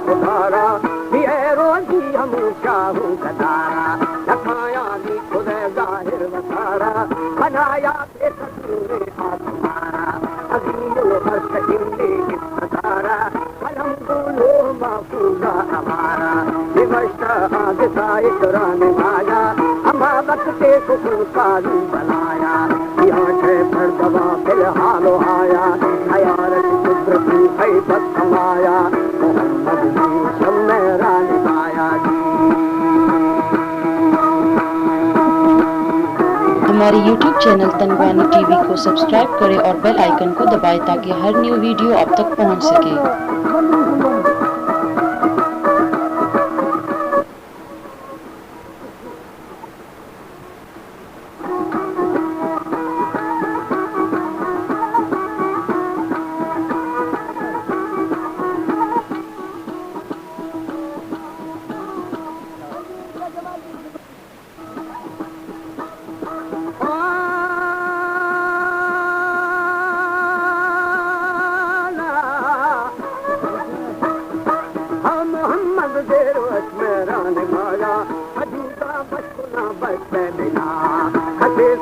खुदारा ये रोजी हम चाहूं गदारा लखाया नी खुदे जाहिर वसारा बनाया बेकसूरे आत्मारा अजील हर्ष इंदे इस्तारा कलम बोलो माफूजा हमारा विवश्ता आदिता इकरान माया अम्मा वक्त कुकुर कालू बनाया यहाँ छे पर दवा फिलहाल आया हयारत कुदरती हैबत समाया मोहम्मद जी सब मेरा निभाया जी। हमारे YouTube चैनल तनवानी टीवी को सब्सक्राइब करें और बेल आइकन को दबाएं ताकि हर न्यू वीडियो आप तक पहुंच सके।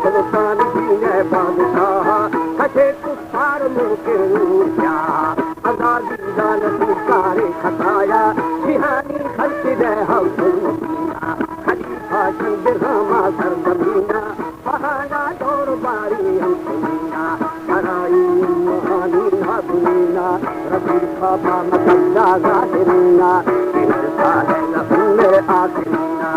सुल्तान जीने बादशाह कटे कुफार मुके रूठा आजादी दानती कारे खताया जिहानी खर्च दे हम दुनिया खलीफा शंदरामा सरजमीना बहाना दौर बारी हम दुनिया कराई महानी ना दुनिया रबी खाबा मकद्दा जाहिरीना इनसा है लफन आखिरीना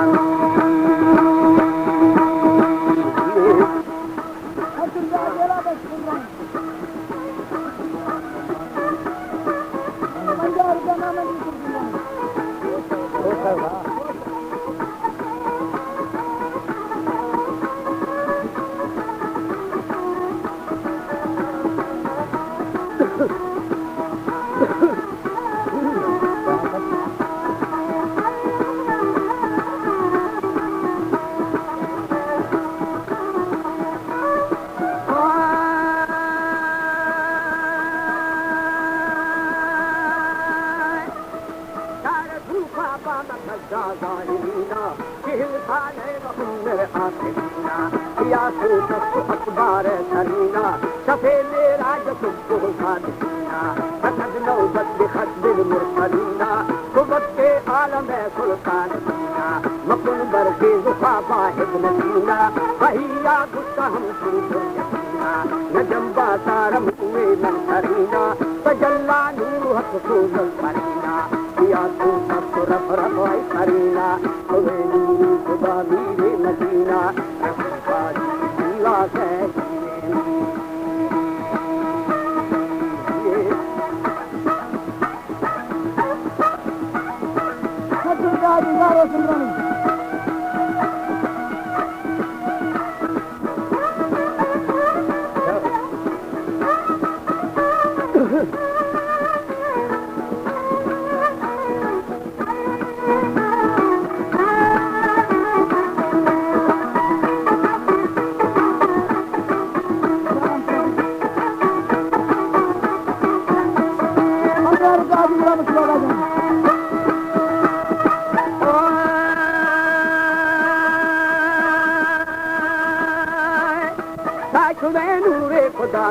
अखबार सरीना शफे मेरा जसुको सादीना फतद नौबत बिखद्दिल मुरसलीना कुबत के आलम सुल्तान दीना मकुन बरके जुफा वाहिद नसीना वहिया गुस्सा हम सुना नजम्बा तारम हुए मन सरीना तजल्ला नूर हक सूजल सरीना किया तू सब रफ रफ सरीना हुए नूर खुदा मीरे मदीना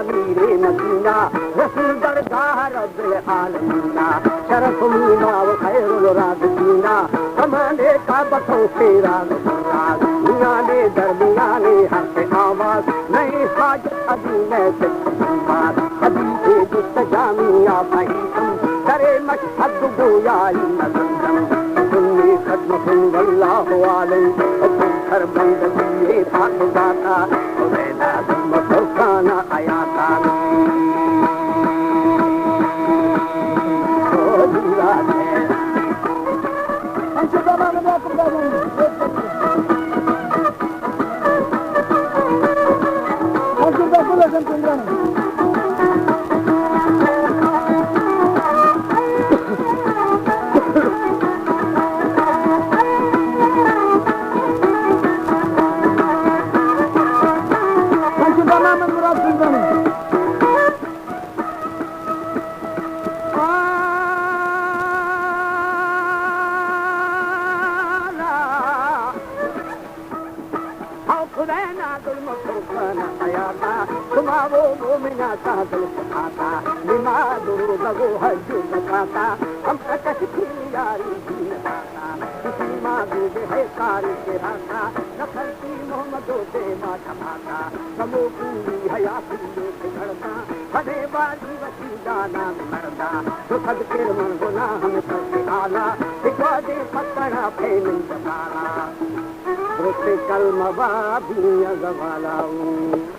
मीरे मदीना रसूल दरगाह रब्बिल आलमीना शरफ मीना व खैरुल राज़कीना कमाने का बखौ तेरा नराज मियाने दरमियाने हक आवाज नहीं हाजत अभी मैं बात अभी से दुस्तजामिया भाई तुम करे मशहद गोयाई नजम सुन्नी खत्म सल्लल्लाहु अलैहि तुम हर बंद दिए पाक जाता वेदा तुम खाना आया था ओ दूरा है अंशुदा माने ना करदा अंशुदा को लगन चंद्रन Murat Sultan'ın खुदैना जुल्म फुरकाना आयाता तुम्हारो मोमिना का दिल खाता बिना दुरू लगो हज लगाता हम अकश की यारी भी लगाता किसी माँ दूध है कारी के राता नखलती मोहम्मदों से माँ धमाता समो पूरी हयाती के घड़ता बने बाजी वसीदा नाम मरदा तो खद के मन गुना हम सबसे आला दिखा दे पत्तरा फेल जमाला रोते कल मवा भी अगवालाऊ